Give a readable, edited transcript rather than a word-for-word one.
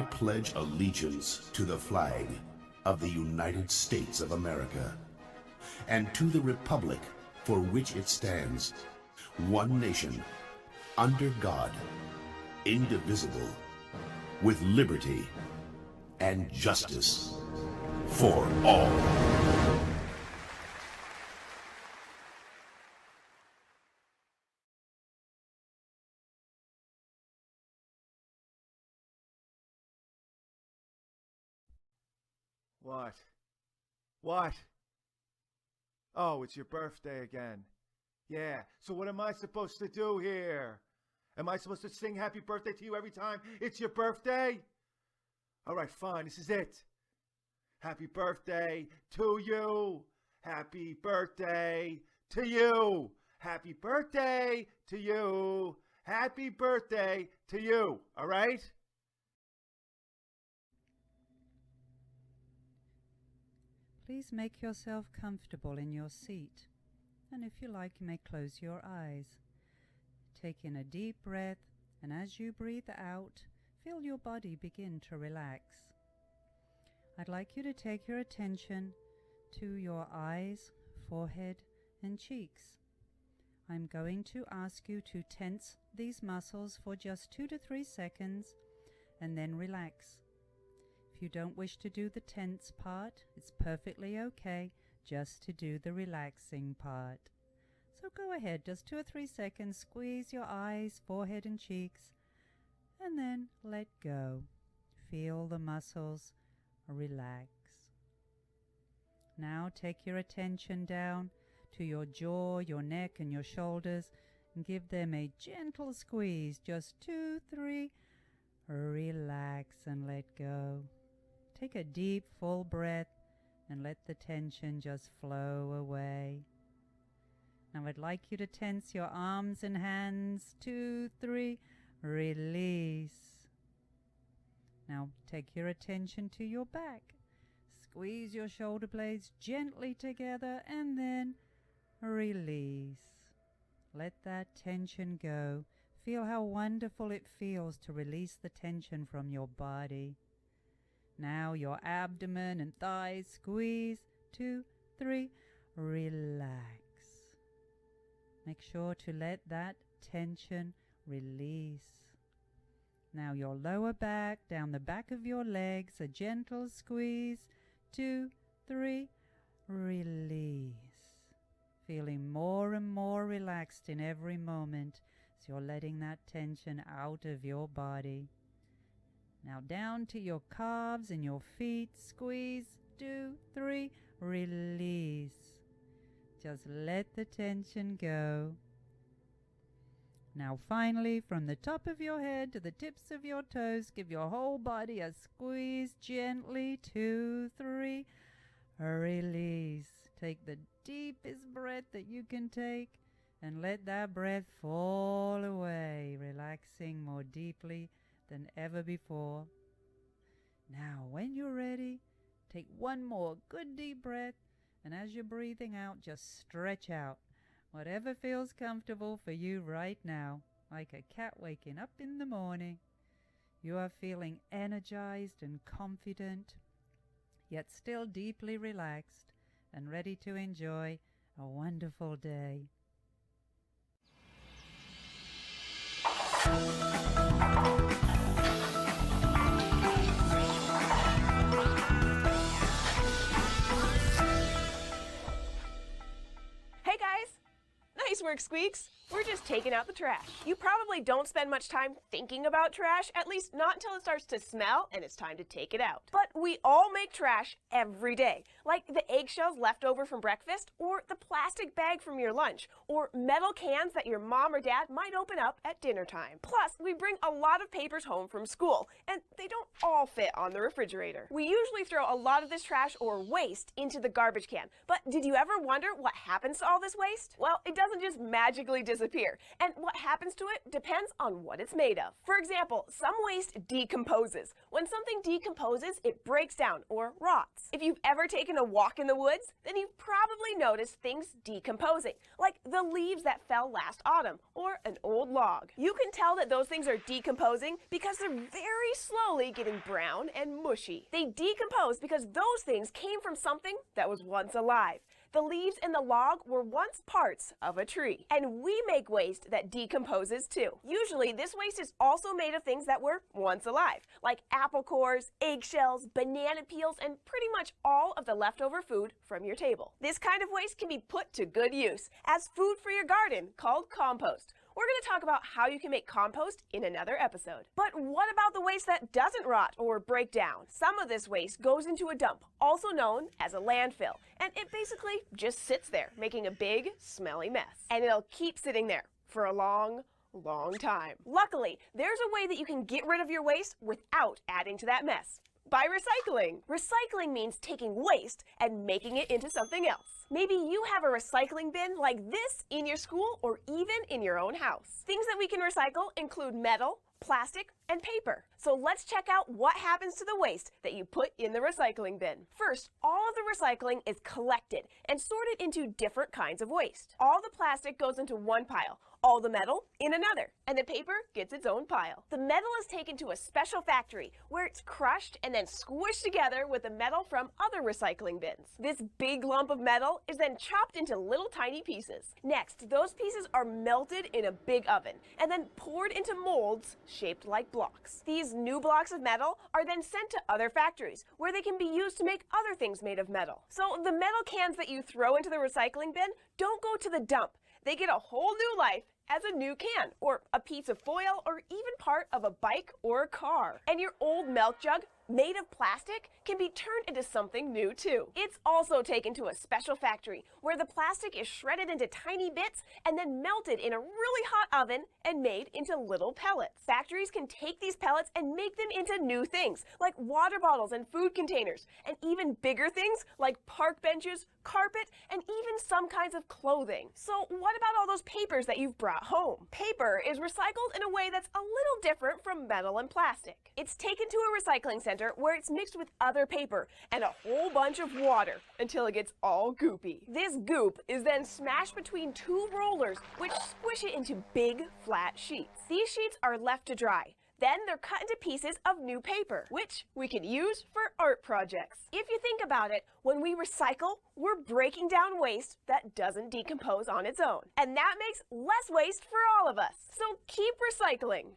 I pledge allegiance to the flag of the United States of America and to the republic for which it stands, one nation, under God, indivisible, with liberty and justice for all. What? What? Oh, it's your birthday again. Yeah, so what am I supposed to do here? Am I supposed to sing happy birthday to you every time it's your birthday? All right, fine, this is it. Happy birthday to you. Happy birthday to you. Happy birthday to you. Happy birthday to you. All right? Please make yourself comfortable in your seat, and if you like, you may close your eyes. Take in a deep breath, and as you breathe out, feel your body begin to relax. I'd like you to take your attention to your eyes, forehead, and cheeks. I'm going to ask you to tense these muscles for just 2 to 3 seconds, and then relax. If you don't wish to do the tense part, it's perfectly okay just to do the relaxing part. So go ahead, just 2 or 3 seconds, squeeze your eyes, forehead and cheeks, and then let go. Feel the muscles relax. Now take your attention down to your jaw, your neck and your shoulders, and give them a gentle squeeze. Just 2, 3, relax and let go. Take a deep, full breath and let the tension just flow away. Now I'd like you to tense your arms and hands. 2, 3, release. Now take your attention to your back. Squeeze your shoulder blades gently together and then release. Let that tension go. Feel how wonderful it feels to release the tension from your body. Now your abdomen and thighs, squeeze. 2, 3, relax. Make sure to let that tension release. Now your lower back, down the back of your legs, a gentle squeeze. 2, 3, release. Feeling more and more relaxed in every moment as you're letting that tension out of your body. Now down to your calves and your feet, squeeze. 2, 3, release. Just let the tension go. Now finally, from the top of your head to the tips of your toes, give your whole body a squeeze gently. 2, 3, release. Take the deepest breath that you can take and let that breath fall away, relaxing more deeply than ever before. Now, when you're ready, take one more good deep breath, and as you're breathing out, just stretch out. Whatever feels comfortable for you right now, like a cat waking up in the morning. You are feeling energized and confident, yet still deeply relaxed and ready to enjoy a wonderful day. Hey guys! Nice work, Squeaks! We're just taking out the trash. You probably don't spend much time thinking about trash, at least not until it starts to smell and it's time to take it out. But we all make trash every day, like the eggshells left over from breakfast, or the plastic bag from your lunch, or metal cans that your mom or dad might open up at dinner time. Plus, we bring a lot of papers home from school, and they don't all fit on the refrigerator. We usually throw a lot of this trash or waste into the garbage can, but did you ever wonder what happens to all this waste? Well, it doesn't just magically disappear disappear, and what happens to it depends on what it's made of. For example, some waste decomposes. When something decomposes, it breaks down or rots. If you've ever taken a walk in the woods, then you've probably noticed things decomposing, like the leaves that fell last autumn or an old log. You can tell that those things are decomposing because they're very slowly getting brown and mushy. They decompose because those things came from something that was once alive. The leaves in the log were once parts of a tree. And we make waste that decomposes too. Usually, this waste is also made of things that were once alive, like apple cores, eggshells, banana peels, and pretty much all of the leftover food from your table. This kind of waste can be put to good use as food for your garden, called compost. We're going to talk about how you can make compost in another episode. But what about the waste that doesn't rot or break down? Some of this waste goes into a dump, also known as a landfill, and it basically just sits there, making a big, smelly mess. And it'll keep sitting there for a long time. Luckily, there's a way that you can get rid of your waste without adding to that mess. By recycling. Recycling means taking waste and making it into something else. Maybe you have a recycling bin like this in your school or even in your own house. Things that we can recycle include metal, plastic, and paper. So let's check out what happens to the waste that you put in the recycling bin. First, all of the recycling is collected and sorted into different kinds of waste. All the plastic goes into one pile, all the metal in another, and the paper gets its own pile. The metal is taken to a special factory where it's crushed and then squished together with the metal from other recycling bins. This big lump of metal is then chopped into little tiny pieces. Next, those pieces are melted in a big oven and then poured into molds shaped like blocks. These new blocks of metal are then sent to other factories where they can be used to make other things made of metal. So the metal cans that you throw into the recycling bin don't go to the dump. They get a whole new life as a new can, or a piece of foil, or even part of a bike or a car. And your old milk jug, made of plastic, can be turned into something new too. It's also taken to a special factory where the plastic is shredded into tiny bits and then melted in a really hot oven and made into little pellets. Factories can take these pellets and make them into new things like water bottles and food containers, and even bigger things like park benches, carpet, and even some kinds of clothing. So what about all those papers that you've brought home? Paper is recycled in a way that's a little different from metal and plastic. It's taken to a recycling center where it's mixed with other paper and a whole bunch of water until it gets all goopy. This goop is then smashed between two rollers which squish it into big flat sheets. These sheets are left to dry. Then they're cut into pieces of new paper, which we can use for art projects. If you think about it, when we recycle, we're breaking down waste that doesn't decompose on its own. And that makes less waste for all of us. So keep recycling.